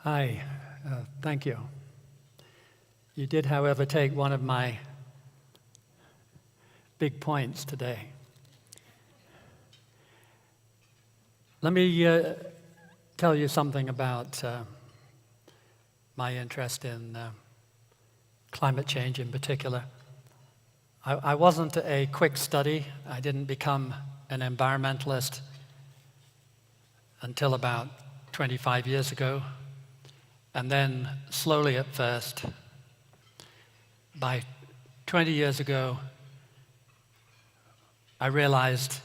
Hi, thank you. You did, however, take one of my big points today. Let me tell you something about my interest in climate change in particular. I wasn't a quick study. I didn't become an environmentalist until about 25 years ago. And then slowly at first, by 20 years ago, I realized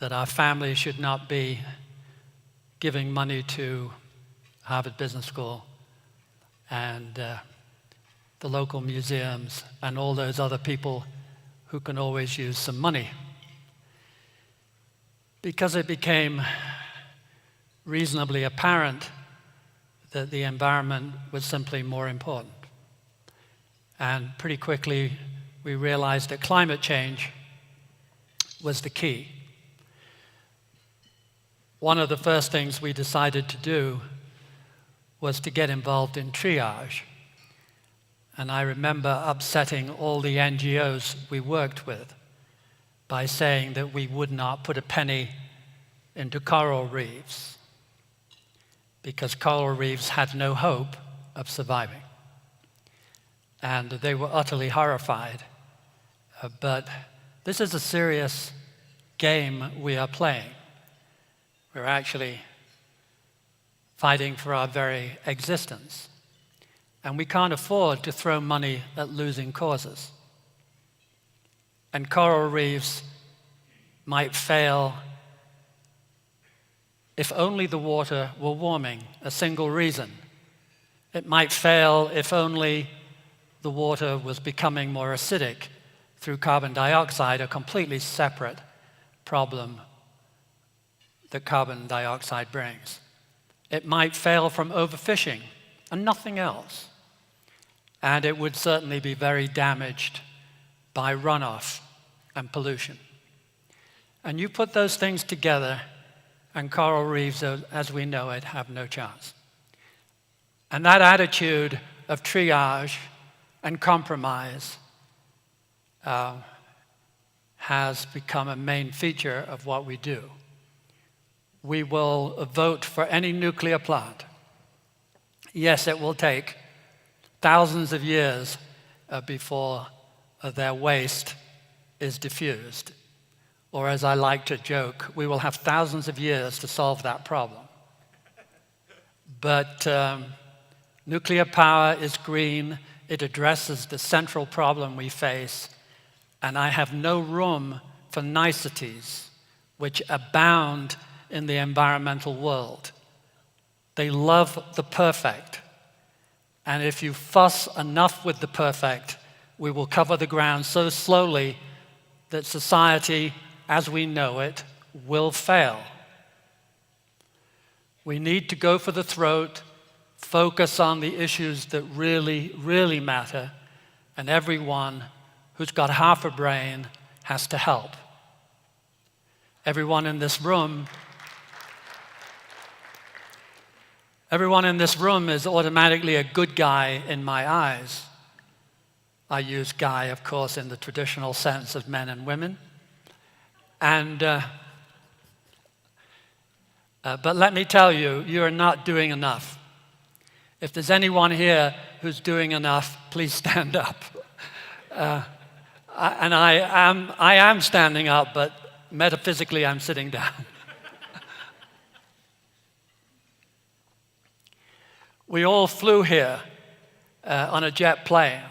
that our family should not be giving money to Harvard Business School and the local museums and all those other people who can always use some money. Because it became reasonably apparent that the environment was simply more important. And pretty quickly, we realized that climate change was the key. One of the first things we decided to do was to get involved in triage. And I remember upsetting all the NGOs we worked with by saying that we would not put a penny into coral reefs, because coral reefs had no hope of surviving. And they were utterly horrified. But this is a serious game we are playing. We're actually fighting for our very existence. And we can't afford to throw money at losing causes. And coral reefs might fail if only the water were warming, a single reason. It might fail if only the water was becoming more acidic through carbon dioxide, a completely separate problem that carbon dioxide brings. It might fail from overfishing and nothing else. And it would certainly be very damaged by runoff and pollution. And you put those things together, and coral reefs, as we know it, have no chance. And that attitude of triage and compromise has become a main feature of what we do. We will vote for any nuclear plant. Yes, it will take thousands of years before their waste is diffused. Or as I like to joke, we will have thousands of years to solve that problem. But nuclear power is green. It addresses the central problem we face. And I have no room for niceties, which abound in the environmental world. They love the perfect. And if you fuss enough with the perfect, we will cover the ground so slowly that society, as we know it, will fail. We need to go for the throat, focus on the issues that really, really matter, and everyone who's got half a brain has to help. Everyone in this room is automatically a good guy in my eyes. I use guy, of course, in the traditional sense of men and women. And but let me tell you, you are not doing enough. If there's anyone here who's doing enough, please stand up. And I am standing up, but metaphysically I'm sitting down. We all flew here on a jet plane.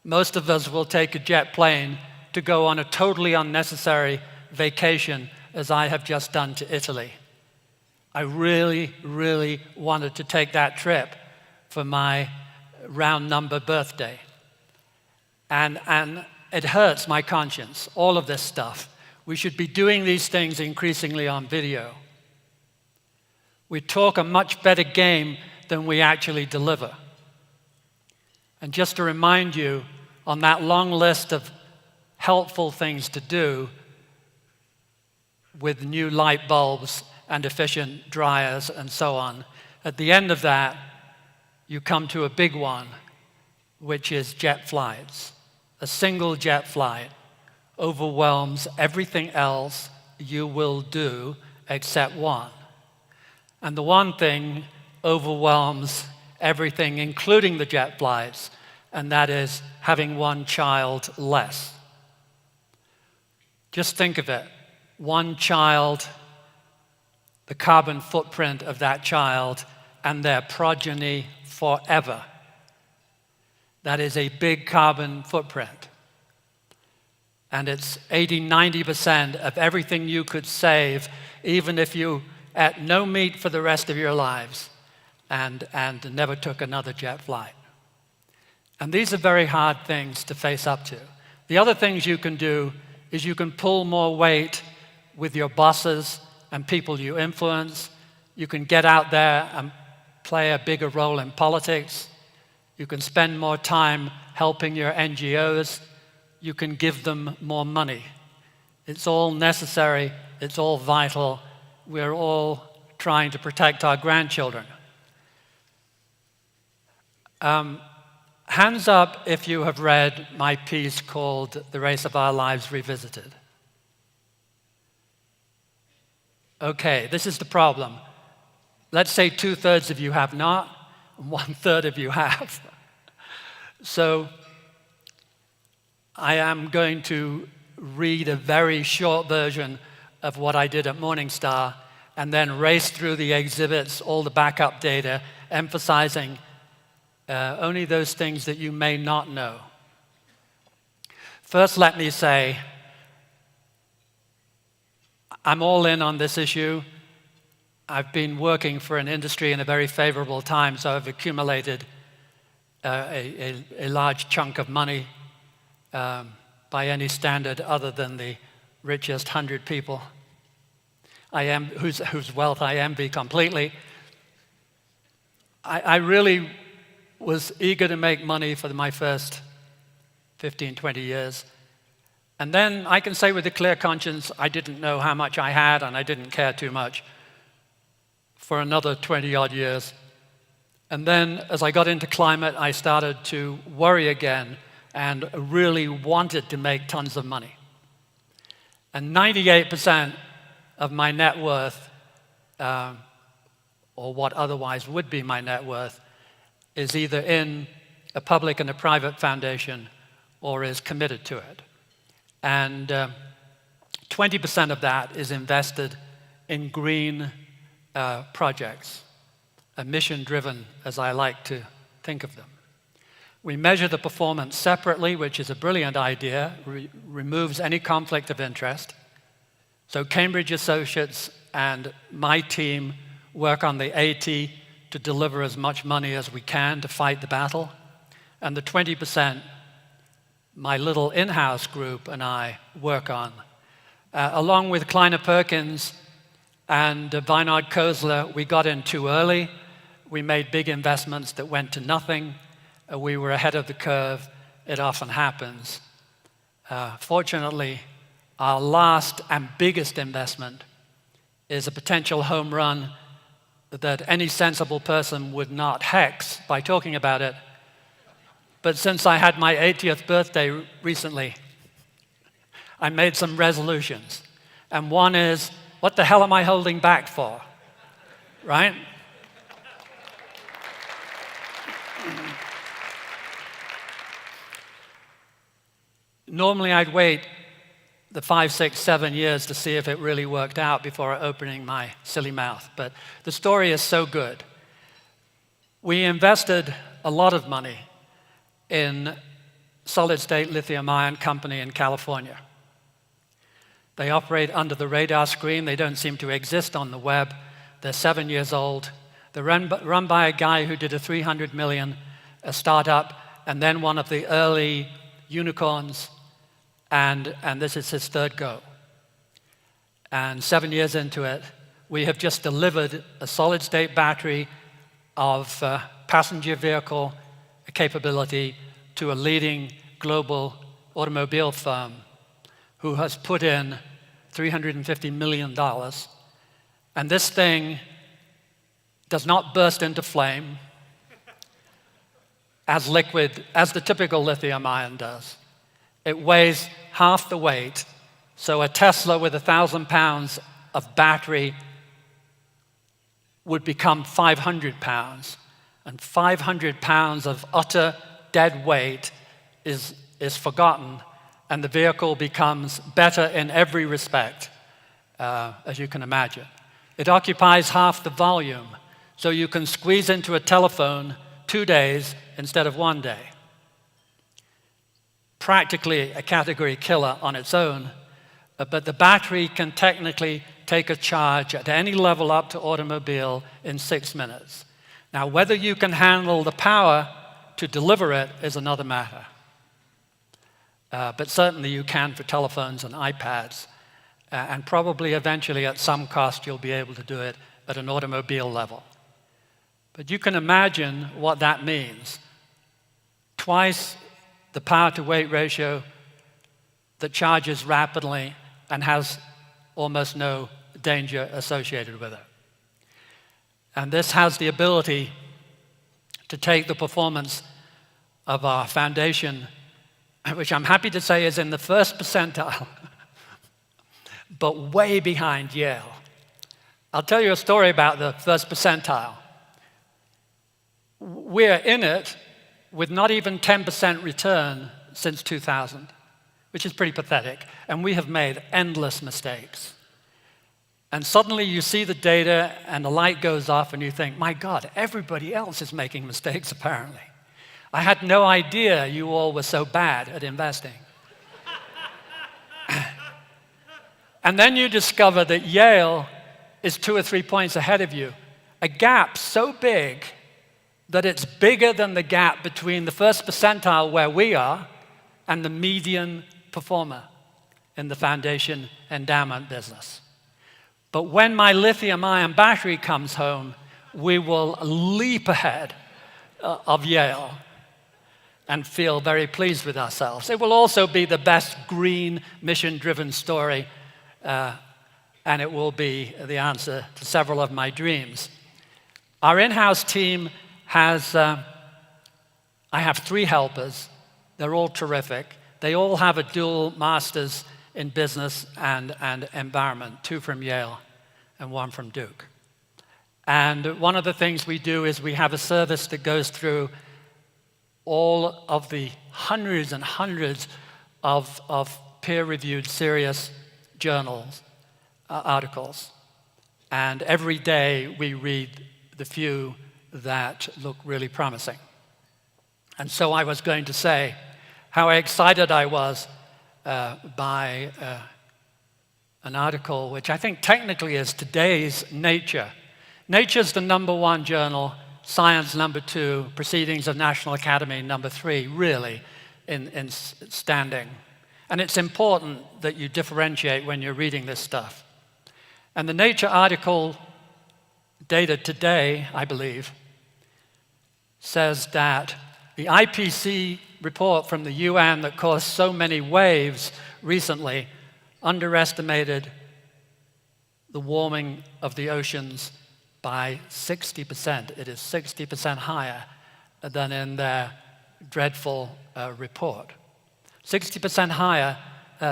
Most of us will take a jet plane to go on a totally unnecessary vacation, as I have just done to Italy. I really, really wanted to take that trip for my round number birthday. And it hurts my conscience, all of this stuff. We should be doing these things increasingly on video. We talk a much better game than we actually deliver. And just to remind you, on that long list of helpful things to do with new light bulbs and efficient dryers and so on, At the end of that, you come to a big one, which is jet flights. A single jet flight overwhelms everything else you will do except one. And the one thing overwhelms everything, including the jet flights, and that is having one child less. Just think of it. One child, the carbon footprint of that child, and their progeny forever. That is a big carbon footprint. And it's 80–90% of everything you could save, even if you ate no meat for the rest of your lives and never took another jet flight. And these are very hard things to face up to. The other things you can do is you can pull more weight with your bosses and people you influence. You can get out there and play a bigger role in politics. You can spend more time helping your NGOs. You can give them more money. It's all necessary. It's all vital. We're all trying to protect our grandchildren. Hands up if you have read my piece called The Race of Our Lives Revisited. Okay, this is the problem. Let's say 2/3 of you have not, and 1/3 of you have. So I am going to read a very short version of what I did at Morningstar and then race through the exhibits, all the backup data, emphasizing only those things that you may not know. First, let me say, I'm all in on this issue. I've been working for an industry in a very favorable time, so I've accumulated a large chunk of money by any standard other than the richest 100 people whose wealth I envy completely. I really was eager to make money for my first 15, 20 years. And then I can say with a clear conscience, I didn't know how much I had and I didn't care too much for another 20-odd years. And then as I got into climate, I started to worry again and really wanted to make tons of money. And 98% of my net worth, or what otherwise would be my net worth, is either in a public and a private foundation or is committed to it. And 20% of that is invested in green projects, mission-driven, as I like to think of them. We measure the performance separately, which is a brilliant idea, removes any conflict of interest. So Cambridge Associates and my team work on the 80 to deliver as much money as we can to fight the battle. And the 20%, my little in-house group and I work on. Along with Kleiner Perkins and Vinod Khosla, we got in too early. We made big investments that went to nothing. We were ahead of the curve. It often happens. Fortunately, our last and biggest investment is a potential home run that any sensible person would not hex by talking about it. But since I had my 80th birthday recently, I made some resolutions. And one is, what the hell am I holding back for? Right? Normally I'd wait the 5, 6, 7 years to see if it really worked out before opening my silly mouth. But the story is so good. We invested a lot of money in solid-state lithium-ion company in California. They operate under the radar screen. They don't seem to exist on the web. They're 7 years old. They're run by a guy who did a $300 million startup and then one of the early unicorns. And this is his third go. And 7 years into it, we have just delivered a solid-state battery of passenger vehicle capability to a leading global automobile firm who has put in $350 million. And this thing does not burst into flame as liquid as the typical lithium ion does. It weighs half the weight, so a Tesla with 1,000 pounds of battery would become 500 pounds, and 500 pounds of utter dead weight is forgotten, and the vehicle becomes better in every respect, as you can imagine. It occupies half the volume, so you can squeeze into a telephone 2 days instead of 1 day. Practically a category killer on its own, but the battery can technically take a charge at any level up to automobile in 6 minutes. Now, whether you can handle the power to deliver it is another matter. But certainly you can for telephones and iPads, and probably eventually at some cost you'll be able to do it at an automobile level. But you can imagine what that means. Twice the power-to-weight ratio that charges rapidly and has almost no danger associated with it. And this has the ability to take the performance of our foundation, which I'm happy to say is in the first percentile, but way behind Yale. I'll tell you a story about the first percentile. We're in it with not even 10% return since 2000, which is pretty pathetic, and we have made endless mistakes. And suddenly you see the data and the light goes off and you think, my God, everybody else is making mistakes apparently. I had no idea you all were so bad at investing. And then you discover that Yale is 2 or 3 points ahead of you, a gap so big that it's bigger than the gap between the first percentile where we are and the median performer in the foundation endowment business. But when my lithium-ion battery comes home, we will leap ahead of Yale and feel very pleased with ourselves. It will also be the best green mission-driven story, and it will be the answer to several of my dreams. Our in-house team has, I have 3 helpers. They're all terrific. They all have a dual master's in business and environment, 2 from Yale and 1 from Duke. And one of the things we do is we have a service that goes through all of the hundreds and hundreds of peer-reviewed serious journals, articles. And every day we read the few that look really promising. And so I was going to say how excited I was by an article which I think technically is today's Nature. Nature's the #1 journal, Science #2, Proceedings of National Academy #3, really, in standing. And it's important that you differentiate when you're reading this stuff. And the Nature article, dated today, I believe, says that the IPCC report from the UN that caused so many waves recently underestimated the warming of the oceans by 60%. It is 60% higher than in their dreadful report. 60% higher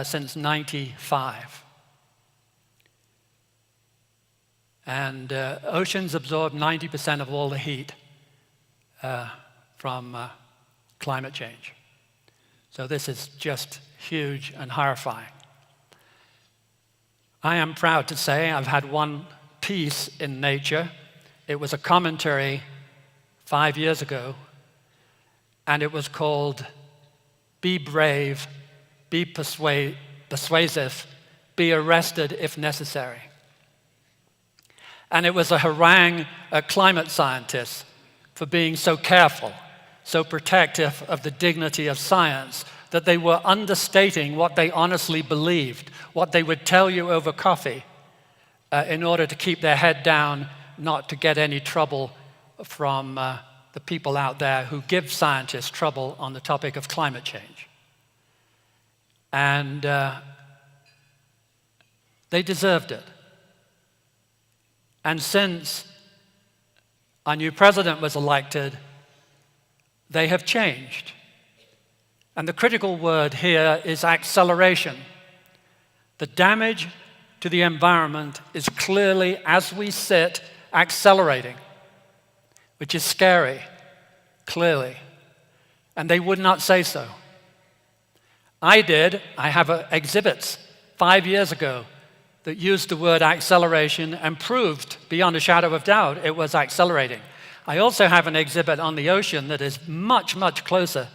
since '95. And oceans absorb 90% of all the heat from climate change. So this is just huge and horrifying. I am proud to say I've had one piece in Nature. It was a commentary 5 years ago, and it was called Be Brave, Be Persuasive, Be Arrested if Necessary. And it was a harangue at climate scientists for being so careful, so protective of the dignity of science, that they were understating what they honestly believed, what they would tell you over coffee, in order to keep their head down, not to get any trouble from the people out there who give scientists trouble on the topic of climate change. And they deserved it. And since our new president was elected, they have changed. And the critical word here is acceleration. The damage to the environment is clearly, as we sit, accelerating, which is scary, clearly. And they would not say so. I did. I have exhibits 5 years ago that used the word acceleration and proved beyond a shadow of doubt it was accelerating. I also have an exhibit on the ocean that is much, much closer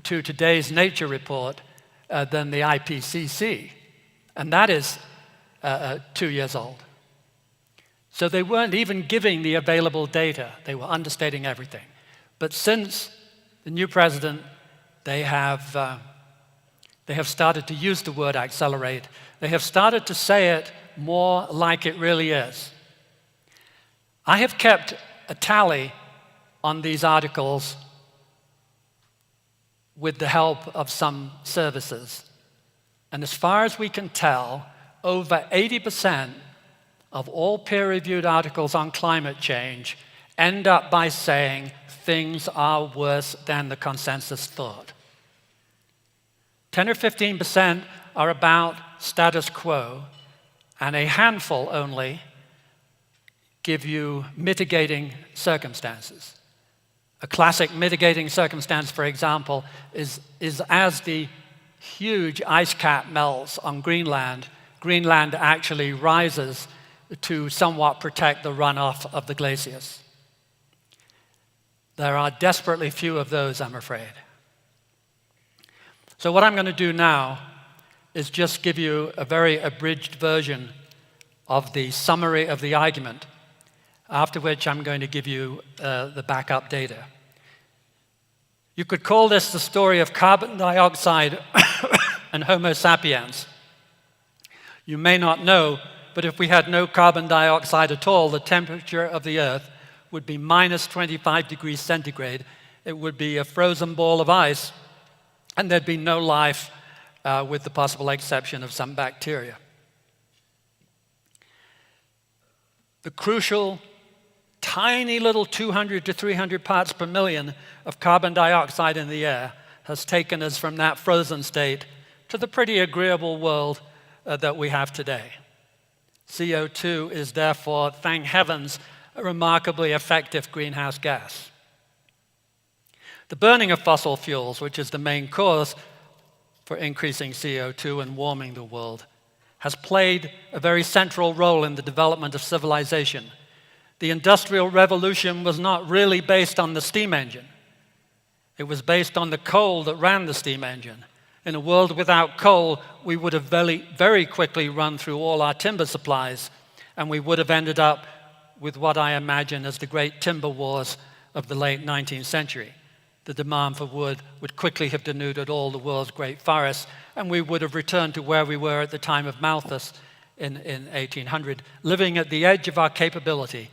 to today's Nature report than the IPCC, and that is 2 years old. So they weren't even giving the available data. They were understating everything. But since the new president, they have started to use the word accelerate. They have started to say it more like it really is. I have kept a tally on these articles with the help of some services. And as far as we can tell, over 80% of all peer-reviewed articles on climate change end up by saying things are worse than the consensus thought. 10 or 15% are about status quo, and a handful only give you mitigating circumstances. A classic mitigating circumstance, for example, is as the huge ice cap melts on Greenland, Greenland actually rises to somewhat protect the runoff of the glaciers. There are desperately few of those, I'm afraid. So what I'm going to do now is just give you a very abridged version of the summary of the argument, after which I'm going to give you the backup data. You could call this the story of carbon dioxide and Homo sapiens. You may not know, but if we had no carbon dioxide at all, the temperature of the Earth would be minus 25 degrees centigrade. It would be a frozen ball of ice, and there'd be no life with the possible exception of some bacteria. The crucial, tiny little 200 to 300 parts per million of carbon dioxide in the air has taken us from that frozen state to the pretty agreeable world that we have today. CO2 is therefore, thank heavens, a remarkably effective greenhouse gas. The burning of fossil fuels, which is the main cause for increasing CO2 and warming the world, has played a very central role in the development of civilization. The Industrial Revolution was not really based on the steam engine. It was based on the coal that ran the steam engine. In a world without coal, we would have very quickly run through all our timber supplies, and we would have ended up with what I imagine as the great timber wars of the late 19th century. The demand for wood would quickly have denuded all the world's great forests, and we would have returned to where we were at the time of Malthus in 1800, living at the edge of our capability,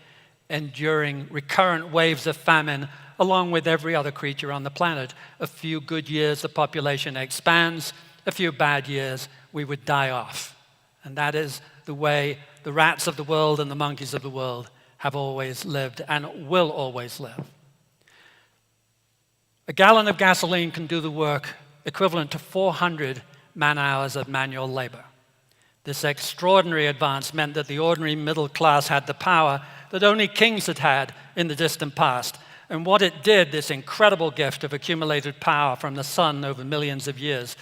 enduring recurrent waves of famine along with every other creature on the planet. A few good years, the population expands. A few bad years, we would die off. And that is the way the rats of the world and the monkeys of the world have always lived and will always live. A gallon of gasoline can do the work equivalent to 400 man-hours of manual labor. This extraordinary advance meant that the ordinary middle class had the power that only kings had had in the distant past. And what it did, this incredible gift of accumulated power from the sun over millions of years,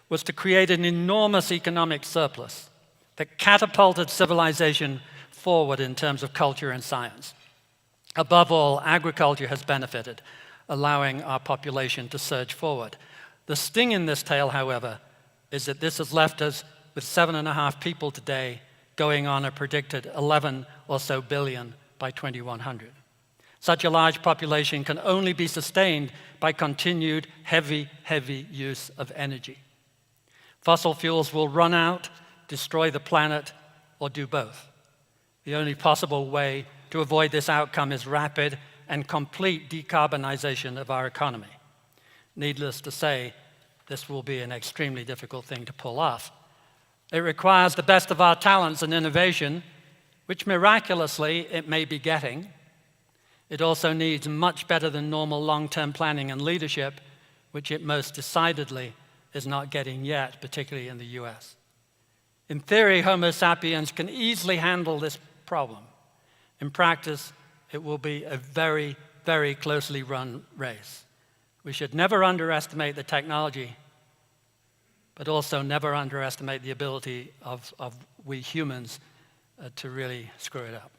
was to create an enormous economic surplus that catapulted civilization forward in terms of culture and science. Above all, agriculture has benefited, allowing our population to surge forward. The sting in this tale, however, is that this has left us with 7.5 people today, going on a predicted 11 or so billion by 2100. Such a large population can only be sustained by continued heavy use of energy. Fossil fuels will run out, destroy the planet, or do both. The only possible way to avoid this outcome is rapid and complete decarbonization of our economy. Needless to say, this will be an extremely difficult thing to pull off. It requires the best of our talents and innovation, which miraculously it may be getting. It also needs much better than normal long-term planning and leadership, which it most decidedly is not getting yet, particularly in the US. In theory, Homo sapiens can easily handle this problem. In practice, it will be a very, very closely run race. We should never underestimate the technology, but also never underestimate the ability of we humans to really screw it up.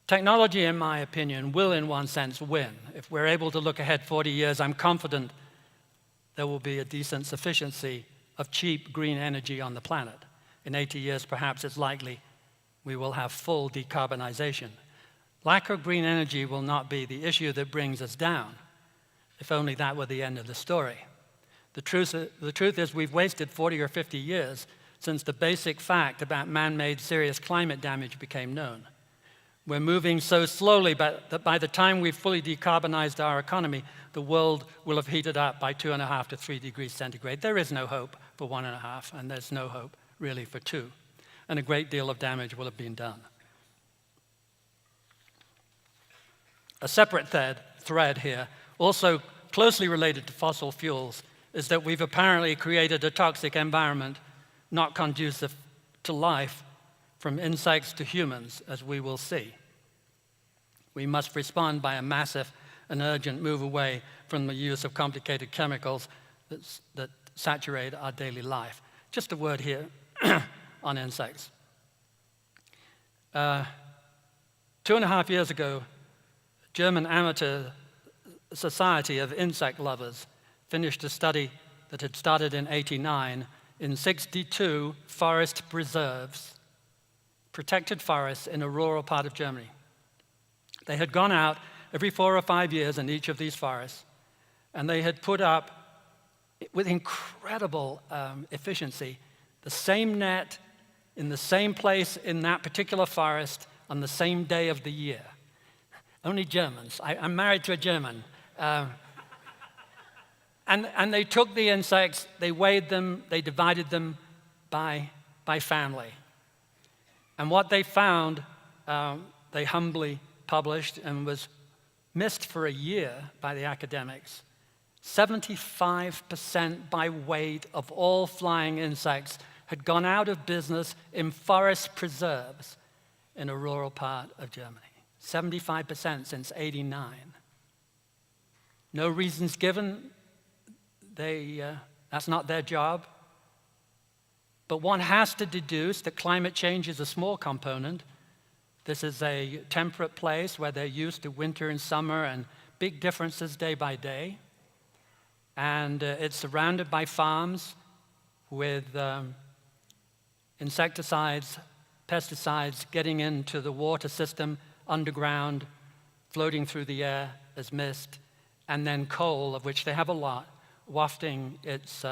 Technology, in my opinion, will in one sense win. If we're able to look ahead 40 years, I'm confident there will be a decent sufficiency of cheap green energy on the planet. In 80 years, perhaps it's likely we will have full decarbonization. Lack of green energy will not be the issue that brings us down, if only that were the end of the story. The truth is we've wasted 40 or 50 years since the basic fact about man-made serious climate damage became known. We're moving so slowly that by the time we've fully decarbonized our economy, the world will have heated up by 2.5 to 3 degrees centigrade. There is no hope for 1.5, and there's no hope really for 2. And a great deal of damage will have been done. A separate thread here, also closely related to fossil fuels, is that we've apparently created a toxic environment not conducive to life, from insects to humans, as we will see. We must respond by a massive and urgent move away from the use of complicated chemicals that saturate our daily life. Just a word here on insects. 2.5 years ago, German amateur Society of Insect Lovers finished a study that had started in '89 in 62 forest preserves, protected forests in a rural part of Germany. They had gone out every 4 or 5 years in each of these forests, and they had put up, with incredible efficiency, the same net in the same place in that particular forest on the same day of the year. Only Germans. I'm married to a German. And they took the insects, they weighed them, they divided them by family. And what they found, they humbly published and was missed for a year by the academics. 75% by weight of all flying insects had gone out of business in forest preserves in a rural part of Germany. 75% since '89. No reasons given. That's not their job. But one has to deduce that climate change is a small component. This is a temperate place where they're used to winter and summer and big differences day by day. And it's surrounded by farms with insecticides, pesticides getting into the water system, underground, floating through the air as mist, and then coal, of which they have a lot, wafting its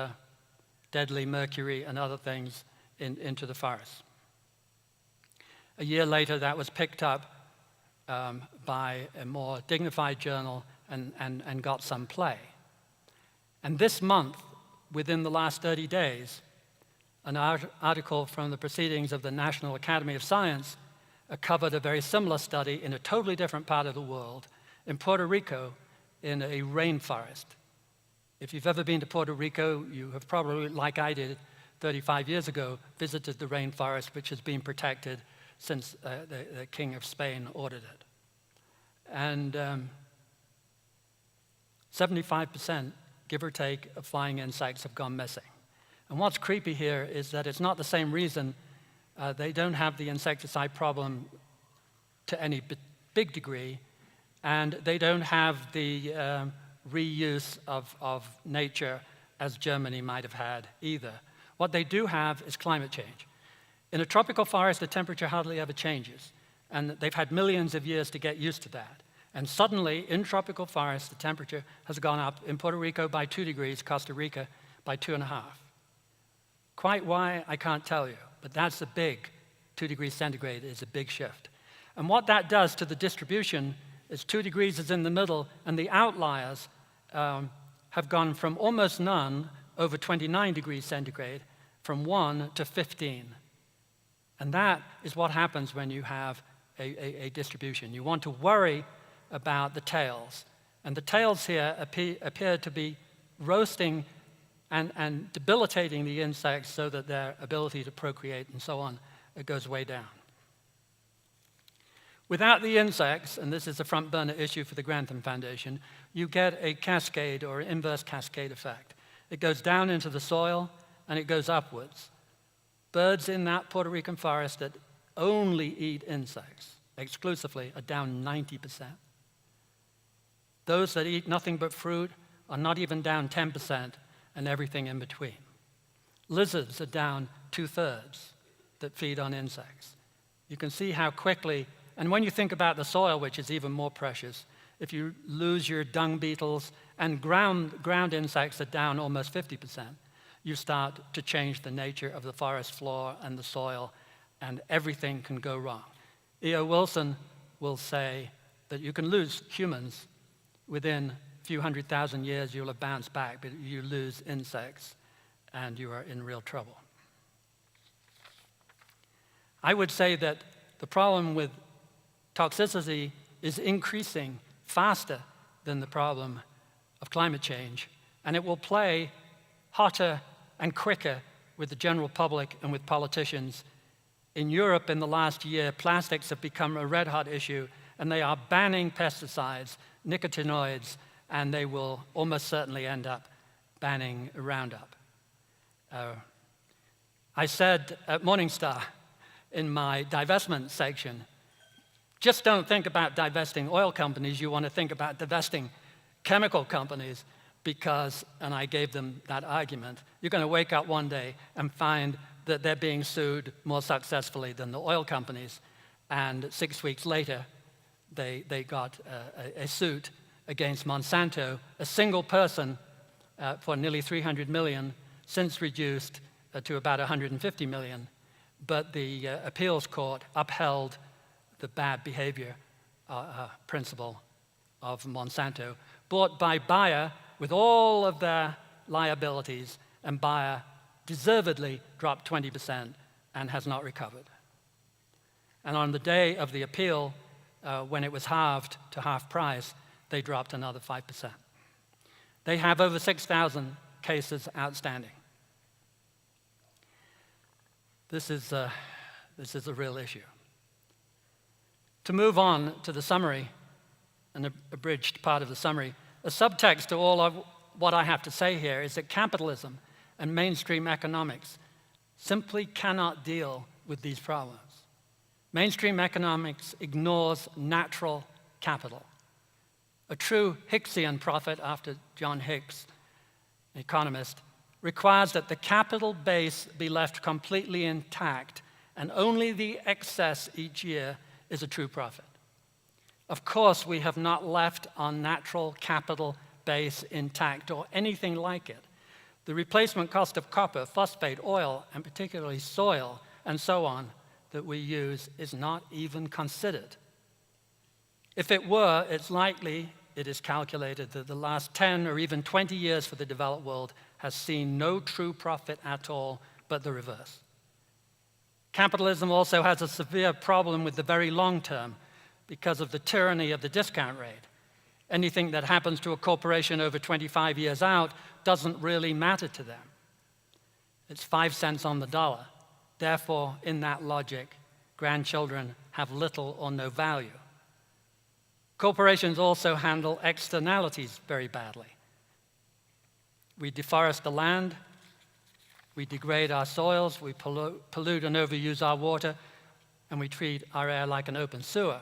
deadly mercury and other things into the forest. A year later, that was picked up by a more dignified journal and got some play. And this month, within the last 30 days, an article from the Proceedings of the National Academy of Science covered a very similar study in a totally different part of the world, in Puerto Rico, in a rainforest. If you've ever been to Puerto Rico, you have probably, like I did 35 years ago, visited the rainforest, which has been protected since the King of Spain ordered it. And 75%, give or take, of flying insects have gone missing. And what's creepy here is that it's not the same reason. They don't have the insecticide problem to any big degree, and they don't have the reuse of nature as Germany might have had either. What they do have is climate change. In a tropical forest, the temperature hardly ever changes, and they've had millions of years to get used to that. And suddenly, in tropical forests, the temperature has gone up in Puerto Rico by 2 degrees, Costa Rica by 2.5. Quite why, I can't tell you, but that's a big 2 degrees centigrade is a big shift. And what that does to the distribution is 2 degrees is in the middle, and the outliers have gone from almost none over 29 degrees centigrade, from 1 to 15. And that is what happens when you have a distribution. You want to worry about the tails. And the tails here appear to be roasting and debilitating the insects so that their ability to procreate and so on, it goes way down. Without the insects, and this is a front burner issue for the Grantham Foundation, you get a cascade or inverse cascade effect. It goes down into the soil and it goes upwards. Birds in that Puerto Rican forest that only eat insects exclusively are down 90%. Those that eat nothing but fruit are not even down 10%, and everything in between. Lizards are down 2/3 that feed on insects. You can see how quickly, and when you think about the soil, which is even more precious, if you lose your dung beetles and ground insects are down almost 50%, you start to change the nature of the forest floor and the soil, and everything can go wrong. E.O. Wilson will say that you can lose humans within a few 100,000 years, you'll have bounced back, but you lose insects, and you are in real trouble. I would say that the problem with toxicity is increasing faster than the problem of climate change, and it will play hotter and quicker with the general public and with politicians. In Europe in the last year, plastics have become a red-hot issue, and they are banning pesticides, nicotinoids, and they will almost certainly end up banning Roundup. I said at Morningstar in my divestment section, just don't think about divesting oil companies, you want to think about divesting chemical companies because, and I gave them that argument, you're going to wake up one day and find that they're being sued more successfully than the oil companies, and 6 weeks later, they got a suit against Monsanto, a single person for nearly 300 million, since reduced to about 150 million. But the appeals court upheld the bad behavior principle of Monsanto, bought by Bayer with all of their liabilities, and Bayer deservedly dropped 20% and has not recovered. And on the day of the appeal, when it was halved to half price, they dropped another 5%. They have over 6,000 cases outstanding. This is a real issue. To move on to the summary, an abridged part of the summary, a subtext to all of what I have to say here is that capitalism and mainstream economics simply cannot deal with these problems. Mainstream economics ignores natural capital. A true Hicksian profit, after John Hicks, an economist, requires that the capital base be left completely intact, and only the excess each year is a true profit. Of course, we have not left our natural capital base intact or anything like it. The replacement cost of copper, phosphate, oil, and particularly soil, and so on, that we use is not even considered. If it were, it's likely, it is calculated, that the last 10 or even 20 years for the developed world has seen no true profit at all, but the reverse. Capitalism also has a severe problem with the very long term because of the tyranny of the discount rate. Anything that happens to a corporation over 25 years out doesn't really matter to them. It's 5 cents on the dollar. Therefore, in that logic, grandchildren have little or no value. Corporations also handle externalities very badly. We deforest the land, we degrade our soils, we pollute and overuse our water, and we treat our air like an open sewer.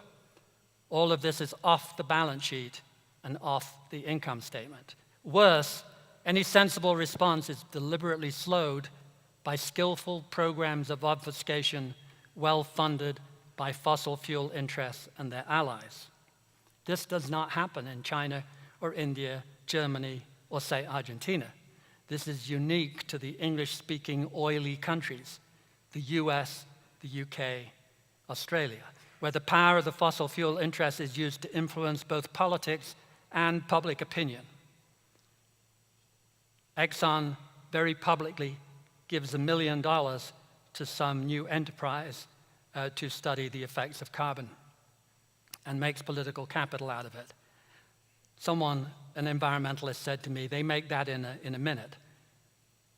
All of this is off the balance sheet and off the income statement. Worse, any sensible response is deliberately slowed by skillful programs of obfuscation, well-funded by fossil fuel interests and their allies. This does not happen in China or India, Germany, or say Argentina. This is unique to the English-speaking oily countries, the US, the UK, Australia, where the power of the fossil fuel interest is used to influence both politics and public opinion. Exxon very publicly gives $1 million to some new enterprise to study the effects of carbon and makes political capital out of it. Someone, an environmentalist, said to me, they make that in a minute.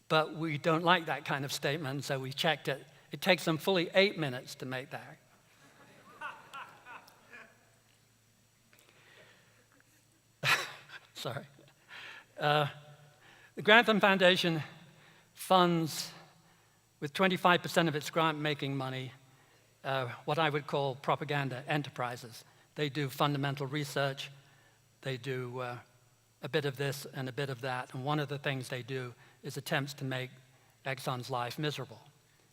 But we don't like that kind of statement, so we checked it. It takes them fully 8 minutes to make that. Sorry. The Grantham Foundation funds, with 25% of its grant-making money, what I would call propaganda enterprises. They do fundamental research. They do a bit of this and a bit of that. And one of the things they do is attempts to make Exxon's life miserable.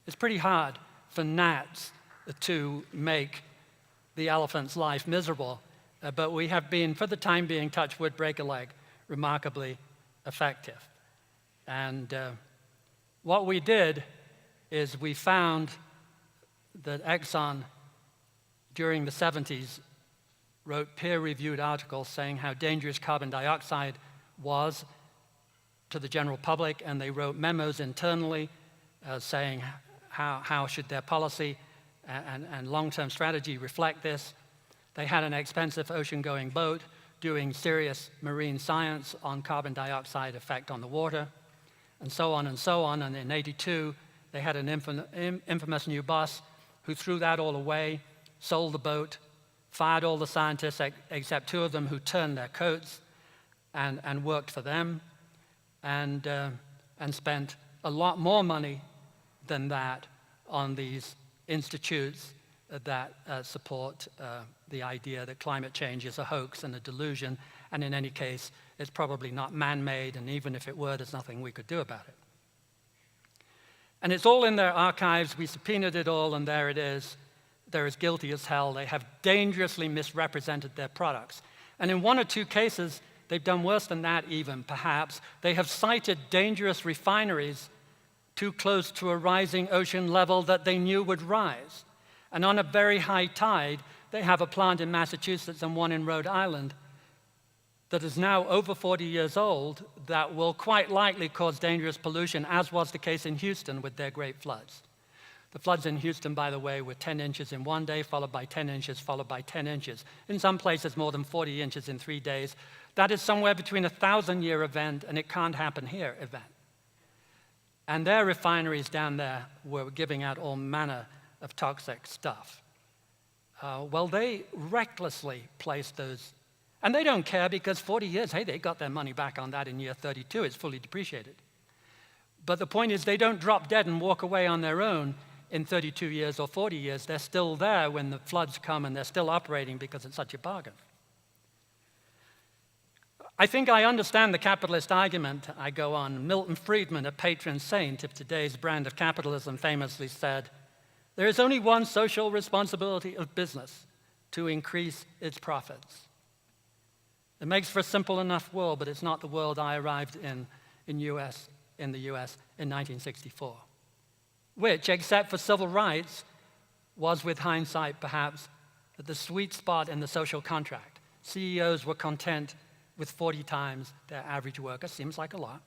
It's pretty hard for gnats to make the elephant's life miserable, but we have been, for the time being, touch wood, break a leg, remarkably effective. And what we did is we found that Exxon, during the 70s, wrote peer-reviewed articles saying how dangerous carbon dioxide was to the general public, and they wrote memos internally saying how should their policy and long-term strategy reflect this. They had an expensive ocean-going boat doing serious marine science on carbon dioxide effect on the water, and so on and so on. And in '82, they had an infamous new boss who threw that all away, sold the boat, fired all the scientists except 2 of them who turned their coats and worked for them, and spent a lot more money than that on these institutes that support the idea that climate change is a hoax and a delusion, and in any case, it's probably not man-made, and even if it were, there's nothing we could do about it. And it's all in their archives. We subpoenaed it all, and there it is. They're as guilty as hell. They have dangerously misrepresented their products. And in 1 or 2 cases, they've done worse than that even, perhaps. They have cited dangerous refineries too close to a rising ocean level that they knew would rise. And on a very high tide, they have a plant in Massachusetts and one in Rhode Island that is now over 40 years old that will quite likely cause dangerous pollution, as was the case in Houston with their great floods. The floods in Houston, by the way, were 10 inches in 1 day, followed by 10 inches, followed by 10 inches. In some places, more than 40 inches in 3 days. That is somewhere between a 1,000-year event and it can't happen here event. And their refineries down there were giving out all manner of toxic stuff. Well, they recklessly placed those, and they don't care because 40 years, hey, they got their money back on that in year 32. It's fully depreciated. But the point is they don't drop dead and walk away on their own in 32 years or 40 years. They're still there when the floods come, and they're still operating because it's such a bargain. I think I understand the capitalist argument. I go on. Milton Friedman, a patron saint of today's brand of capitalism, famously said, "There is only one social responsibility of business, to increase its profits." It makes for a simple enough world, but it's not the world I arrived in the US in 1964, which, except for civil rights, was, with hindsight perhaps, at the sweet spot in the social contract. CEOs were content with 40 times their average worker, seems like a lot,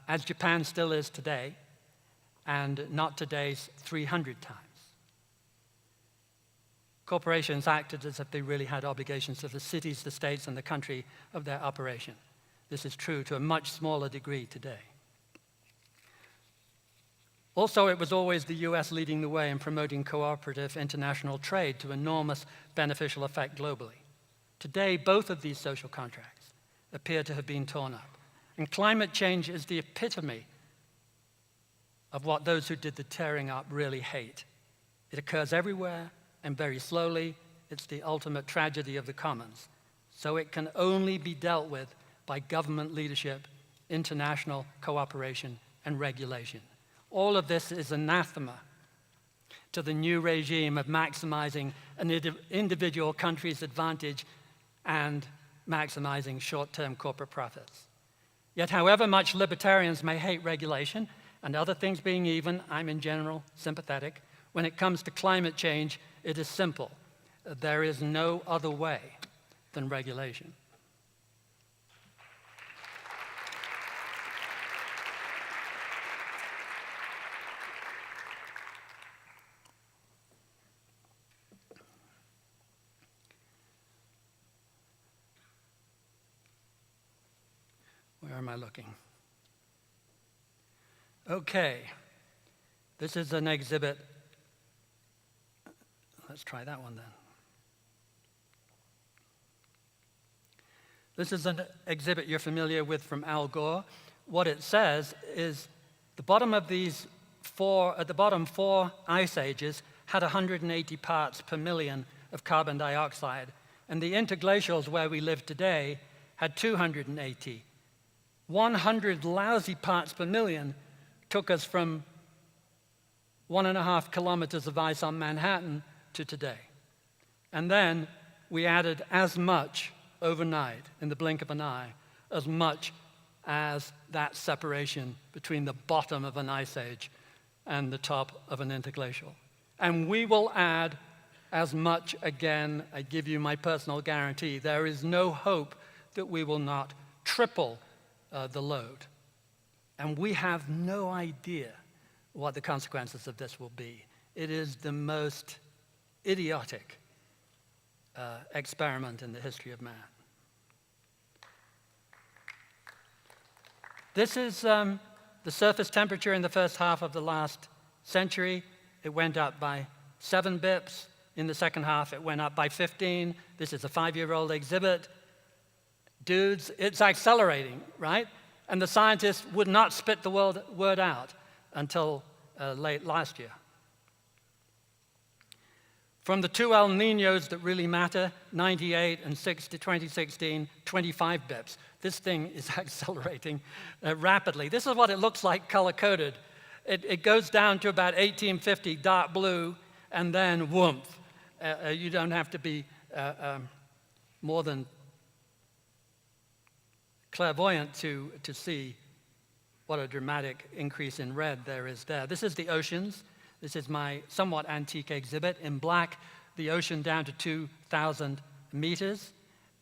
as Japan still is today, and not today's 300 times. Corporations acted as if they really had obligations to the cities, the states, and the country of their operation. This is true to a much smaller degree today. Also, it was always the US leading the way in promoting cooperative international trade to enormous beneficial effect globally. Today, both of these social contracts appear to have been torn up. And climate change is the epitome of what those who did the tearing up really hate. It occurs everywhere and very slowly. It's the ultimate tragedy of the commons. So it can only be dealt with by government leadership, international cooperation, and regulation. All of this is anathema to the new regime of maximizing an individual country's advantage and maximizing short-term corporate profits. Yet, however much libertarians may hate regulation, and other things being even, I'm in general sympathetic. When it comes to climate change, it is simple. There is no other way than regulation. am I looking? Okay. This is an exhibit. Let's try that one then. This is an exhibit you're familiar with from Al Gore. What it says is the bottom of these four ice ages had 180 parts per million of carbon dioxide, and the interglacials where we live today had 280. 100 lousy parts per million took us from 1.5 kilometers of ice on Manhattan to today. And then we added as much overnight, in the blink of an eye, as much as that separation between the bottom of an ice age and the top of an interglacial. And we will add as much again. I give you my personal guarantee. There is no hope that we will not triple the load. And we have no idea what the consequences of this will be. It is the most idiotic experiment in the history of man. This is the surface temperature in the first half of the last century. It went up by 7 bips. In the second half, it went up by 15. This is a 5-year-old exhibit. Dudes, it's accelerating, right? And the scientists would not spit the word out until late last year. From the 2 El Niños that really matter, 98 and 2016, 25 bips. This thing is accelerating rapidly. This is what it looks like color-coded. It goes down to about 1850, dark blue, and then whoomph. You don't have to be more than clairvoyant to see what a dramatic increase in red there is there. This is the oceans. This is my somewhat antique exhibit. In black, the ocean down to 2,000 meters.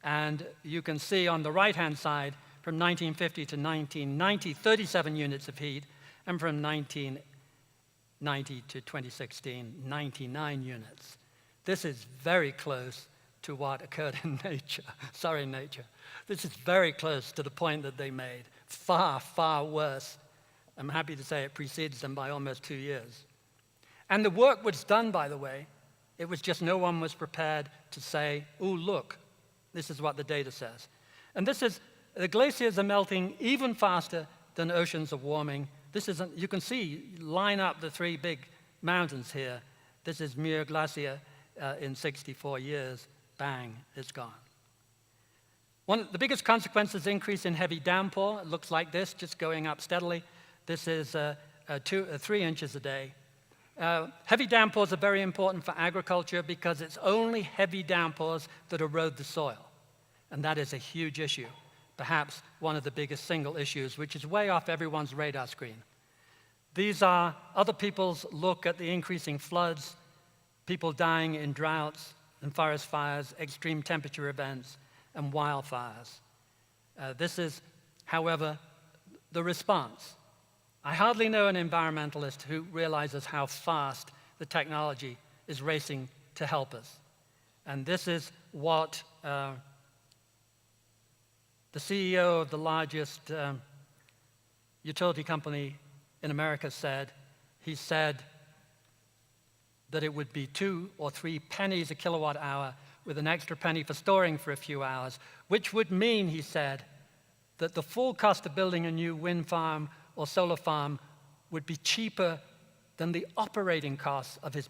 And you can see on the right-hand side, from 1950 to 1990, 37 units of heat. And from 1990 to 2016, 99 units. This is very close to what occurred in nature. Sorry, nature. This is very close to the point that they made. Far, far worse. I'm happy to say it precedes them by almost 2 years. And the work was done, by the way. It was just no one was prepared to say, oh, look, this is what the data says. And this is, the glaciers are melting even faster than oceans are warming. This is, you can see, line up the 3 big mountains here. This is Muir Glacier in 64 years. Bang, it's gone. The biggest consequence is increase in heavy downpour. It looks like this, just going up steadily. This is 3 inches a day. Heavy downpours are very important for agriculture because it's only heavy downpours that erode the soil. And that is a huge issue, perhaps one of the biggest single issues, which is way off everyone's radar screen. These are other people's look at the increasing floods, people dying in droughts and forest fires, extreme temperature events, and wildfires. This is, however, the response. I hardly know an environmentalist who realizes how fast the technology is racing to help us. And this is what the CEO of the largest utility company in America said. He said that it would be 2 or 3 pennies a kilowatt hour with an extra penny for storing for a few hours, which would mean, he said, that the full cost of building a new wind farm or solar farm would be cheaper than the operating costs of his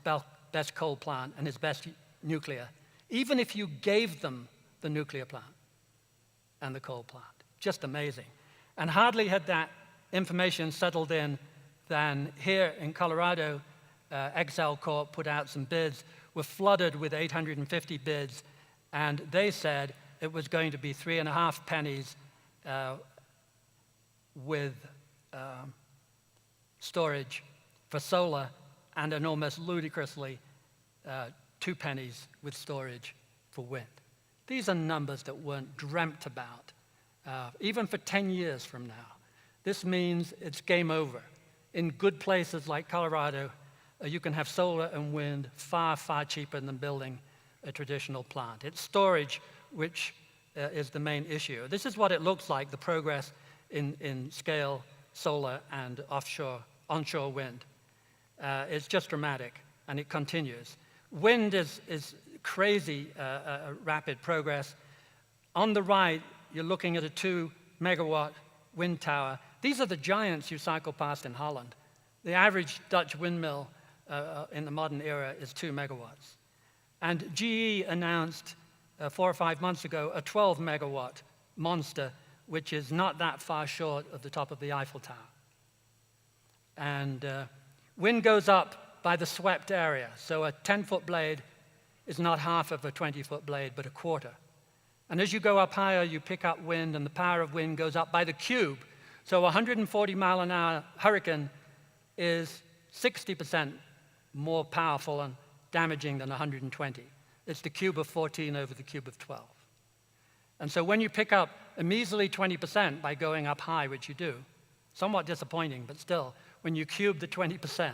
best coal plant and his best nuclear, even if you gave them the nuclear plant and the coal plant. Just amazing. And hardly had that information settled in than here in Colorado, Excel Corp put out some bids, were flooded with 850 bids, and they said it was going to be 3.5 pennies with storage for solar, and an almost ludicrously 2 pennies with storage for wind. These are numbers that weren't dreamt about, even for 10 years from now. This means it's game over. In good places like Colorado, you can have solar and wind far, far cheaper than building a traditional plant. It's storage which is the main issue. This is what it looks like, the progress in scale, solar, and onshore wind. It's just dramatic, and it continues. Wind is crazy rapid progress. On the right, you're looking at a 2-megawatt wind tower. These are the giants you cycle past in Holland. The average Dutch windmill in the modern era is 2 megawatts. And GE announced 4 or 5 months ago a 12-megawatt monster, which is not that far short of the top of the Eiffel Tower. And wind goes up by the swept area. So a 10-foot blade is not half of a 20-foot blade, but a quarter. And as you go up higher, you pick up wind, and the power of wind goes up by the cube. So a 140-mile-an-hour hurricane is 60% more powerful and damaging than 120. It's the cube of 14 over the cube of 12. And so when you pick up a measly 20% by going up high, which you do, somewhat disappointing, but still, when you cube the 20%,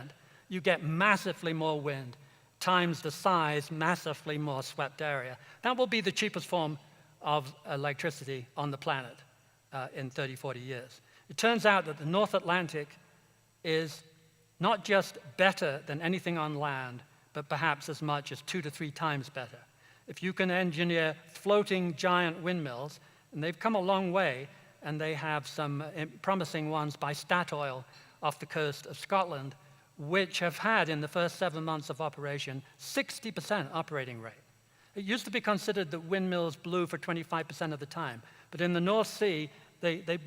you get massively more wind times the size, massively more swept area. That will be the cheapest form of electricity on the planet in 30, 40 years. It turns out that the North Atlantic is not just better than anything on land, but perhaps as much as 2 to 3 times better. If you can engineer floating giant windmills, and they've come a long way, and they have some promising ones by Statoil off the coast of Scotland, which have had, in the first 7 months of operation, 60% operating rate. It used to be considered that windmills blew for 25% of the time, but in the North Sea, they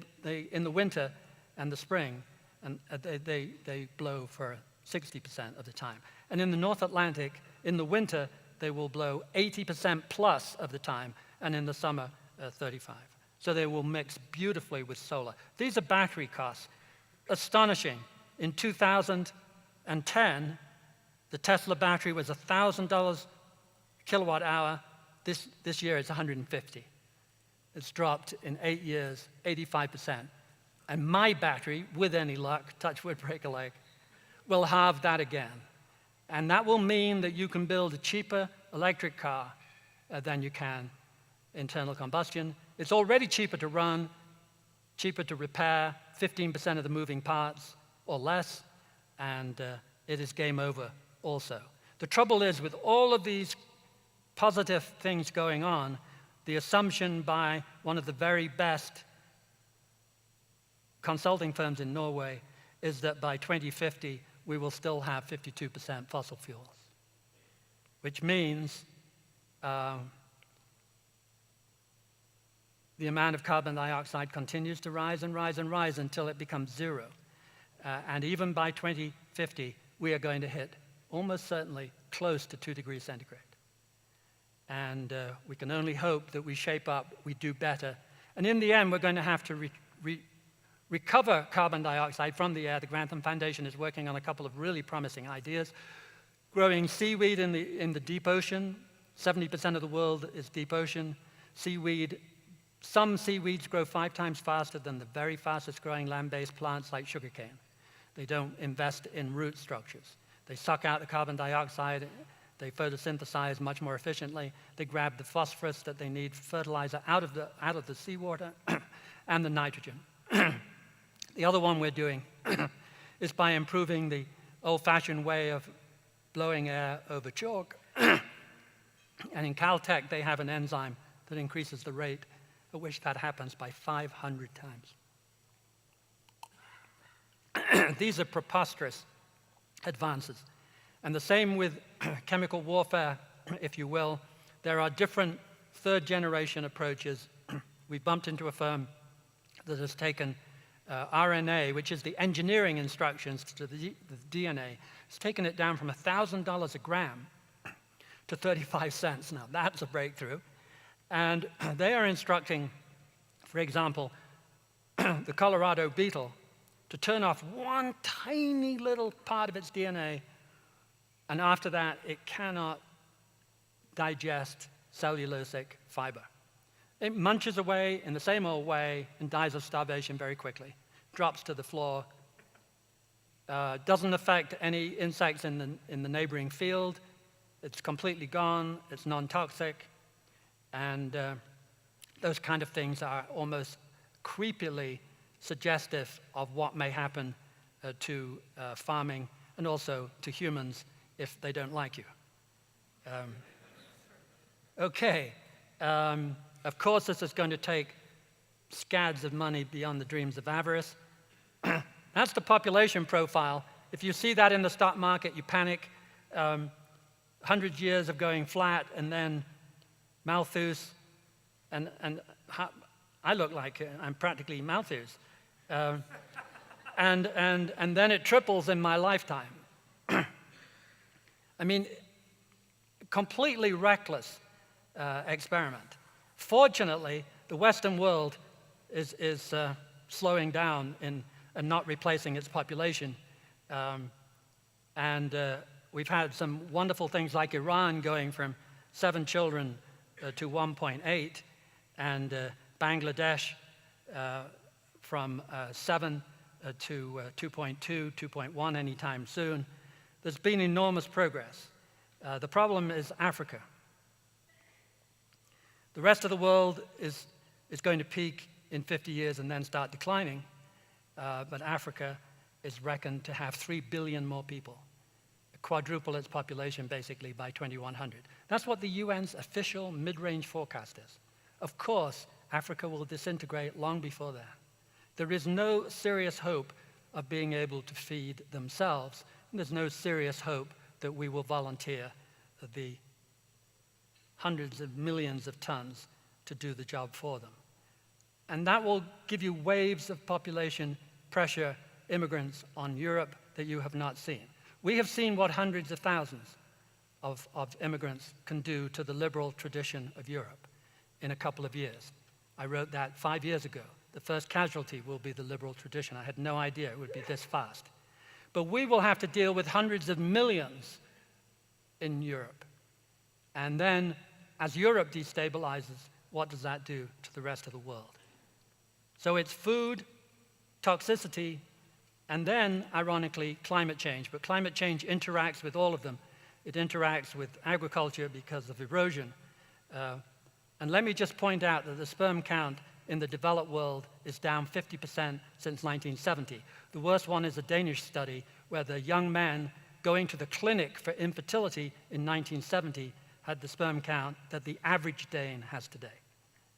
in the winter and the spring, and they blow for 60% of the time. And in the North Atlantic, in the winter, they will blow 80% plus of the time, and in the summer, 35. So they will mix beautifully with solar. These are battery costs. Astonishing. In 2010, the Tesla battery was $1,000 kilowatt hour. This year it's 150. It's dropped in 8 years, 85%. And my battery, with any luck, touch wood, break a leg, will halve that again. And that will mean that you can build a cheaper electric car than you can internal combustion. It's already cheaper to run, cheaper to repair, 15% of the moving parts or less, and it is game over also. The trouble is, with all of these positive things going on, the assumption by one of the very best consulting firms in Norway is that by 2050, we will still have 52% fossil fuels, which means the amount of carbon dioxide continues to rise and rise and rise until it becomes zero. And even by 2050, we are going to hit, almost certainly, close to 2 degrees centigrade. And we can only hope that we shape up, we do better. And in the end, we're going to have to recover carbon dioxide from the air. The Grantham Foundation is working on a couple of really promising ideas. Growing seaweed in the deep ocean. 70% of the world is deep ocean. Seaweed, some seaweeds grow 5 times faster than the very fastest growing land-based plants like sugarcane. They don't invest in root structures. They suck out the carbon dioxide. They photosynthesize much more efficiently. They grab the phosphorus that they need for fertilizer out of the seawater and the nitrogen. The other one we're doing is by improving the old-fashioned way of blowing air over chalk. And in Caltech, they have an enzyme that increases the rate at which that happens by 500 times. These are preposterous advances. And the same with chemical warfare, if you will. There are different third-generation approaches. We bumped into a firm that has taken RNA, which is the engineering instructions to the DNA. It's taken it down from $1,000 a gram to 35 cents. Now, that's a breakthrough. And they are instructing, for example, the Colorado beetle to turn off one tiny little part of its DNA, and after that, it cannot digest cellulosic fiber. It munches away in the same old way and dies of starvation very quickly, drops to the floor, doesn't affect any insects in the neighboring field. It's completely gone, it's non-toxic, and those kind of things are almost creepily suggestive of what may happen to farming and also to humans if they don't like you. Okay, of course this is going to take scads of money beyond the dreams of avarice. That's the population profile. If you see that in the stock market, you panic. 100 years of going flat, and then Malthus, and I look like I'm practically Malthus. And then it triples in my lifetime. I mean, completely reckless experiment. Fortunately, the Western world is slowing down and not replacing its population. We've had some wonderful things like Iran going from 7 children to 1.8, and Bangladesh from 7 to 2.2, 2.1 anytime soon. There's been enormous progress. The problem is Africa. The rest of the world is going to peak in 50 years and then start declining, but Africa is reckoned to have 3 billion more people, quadruple its population basically by 2100. That's what the UN's official mid-range forecast is. Of course, Africa will disintegrate long before that. There is no serious hope of being able to feed themselves, and there's no serious hope that we will volunteer the hundreds of millions of tons to do the job for them. And that will give you waves of population pressure, immigrants on Europe that you have not seen. We have seen what hundreds of thousands of immigrants can do to the liberal tradition of Europe in a couple of years. I wrote that 5 years ago. The first casualty will be the liberal tradition. I had no idea it would be this fast. But we will have to deal with hundreds of millions in Europe. And then, as Europe destabilizes, what does that do to the rest of the world? So it's food, toxicity, and then, ironically, climate change. But climate change interacts with all of them. It interacts with agriculture because of erosion. And let me just point out that the sperm count in the developed world is down 50% since 1970. The worst one is a Danish study where the young men going to the clinic for infertility in 1970 had the sperm count that the average Dane has today.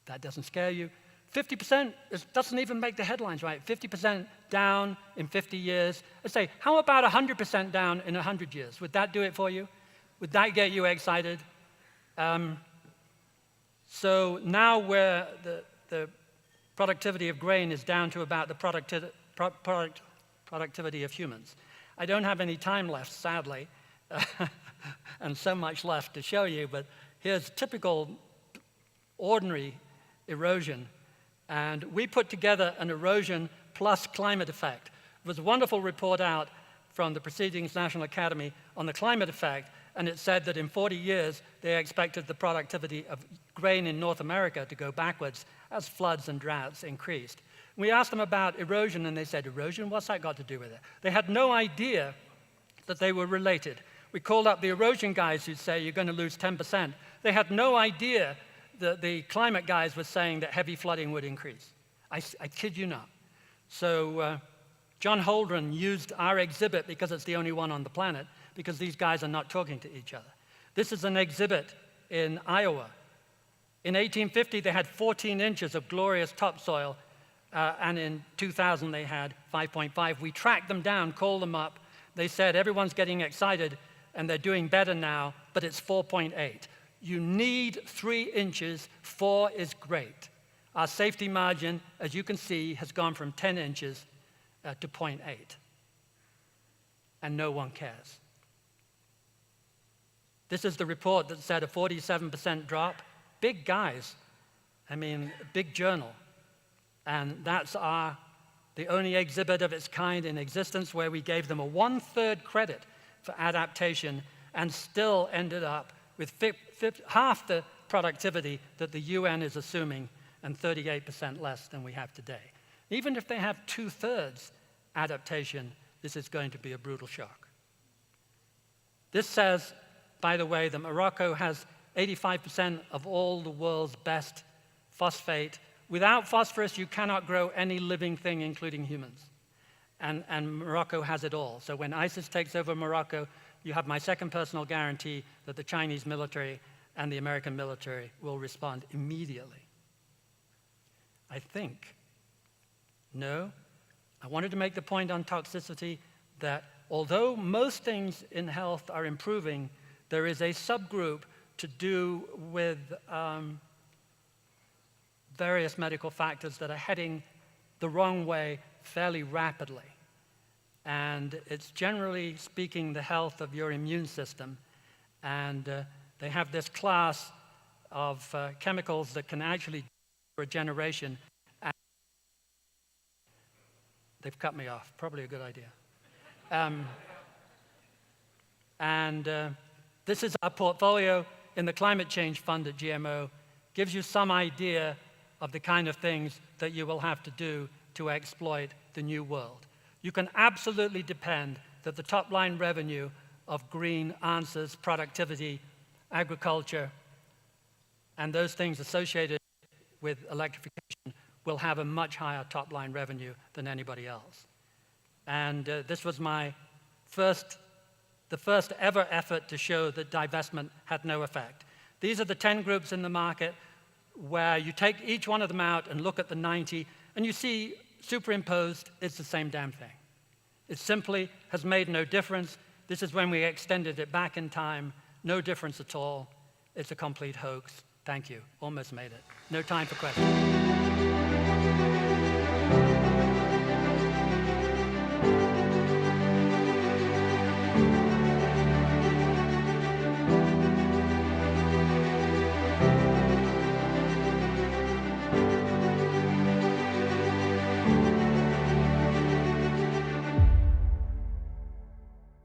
That doesn't scare you. 50% doesn't even make the headlines, right? 50% down in 50 years. Let's say, how about 100% down in 100 years? Would that do it for you? Would that get you excited? So now where the productivity of grain is down to about the productivity of humans. I don't have any time left, sadly, and so much left to show you, but here's typical ordinary erosion. And we put together an erosion plus climate effect. There was a wonderful report out from the Proceedings National Academy on the climate effect, and it said that in 40 years, they expected the productivity of grain in North America to go backwards as floods and droughts increased. We asked them about erosion, and they said, erosion? What's that got to do with it? They had no idea that they were related. We called up the erosion guys who'd say, you're going to lose 10%. They had no idea that the climate guys were saying that heavy flooding would increase. I kid you not. So John Holdren used our exhibit because it's the only one on the planet, because these guys are not talking to each other. This is an exhibit in Iowa. In 1850, they had 14 inches of glorious topsoil, and in 2000, they had 5.5. We tracked them down, called them up. They said, everyone's getting excited, and they're doing better now, but it's 4.8. You need 3 inches, 4 is great. Our safety margin, as you can see, has gone from 10 inches to 0.8. And no one cares. This is the report that said a 47% drop. Big guys, I mean, big journal. And that's the only exhibit of its kind in existence where we gave them a 1/3 credit for adaptation and still ended up with half the productivity that the UN is assuming and 38% less than we have today. Even if they have 2/3 adaptation, this is going to be a brutal shock. This says, by the way, that Morocco has 85% of all the world's best phosphate Without phosphorus, you cannot grow any living thing, including humans. And Morocco has it all. So when ISIS takes over Morocco, you have my second personal guarantee that the Chinese military and the American military will respond immediately. I think. No. I wanted to make the point on toxicity that although most things in health are improving, there is a subgroup to do with various medical factors that are heading the wrong way fairly rapidly. And it's generally speaking the health of your immune system. And they have this class of chemicals that can actually for a generation. And they've cut me off, probably a good idea. This is our portfolio in the Climate Change Fund at GMO. Gives you some idea of the kind of things that you will have to do to exploit the new world. You can absolutely depend that the top-line revenue of green answers, productivity, agriculture, and those things associated with electrification will have a much higher top-line revenue than anybody else. And this was the first ever effort to show that divestment had no effect. These are the 10 groups in the market where you take each one of them out and look at the 90, and you see superimposed, it's the same damn thing. It simply has made no difference. This is when we extended it back in time. No difference at all. It's a complete hoax. Thank you. Almost made it. No time for questions.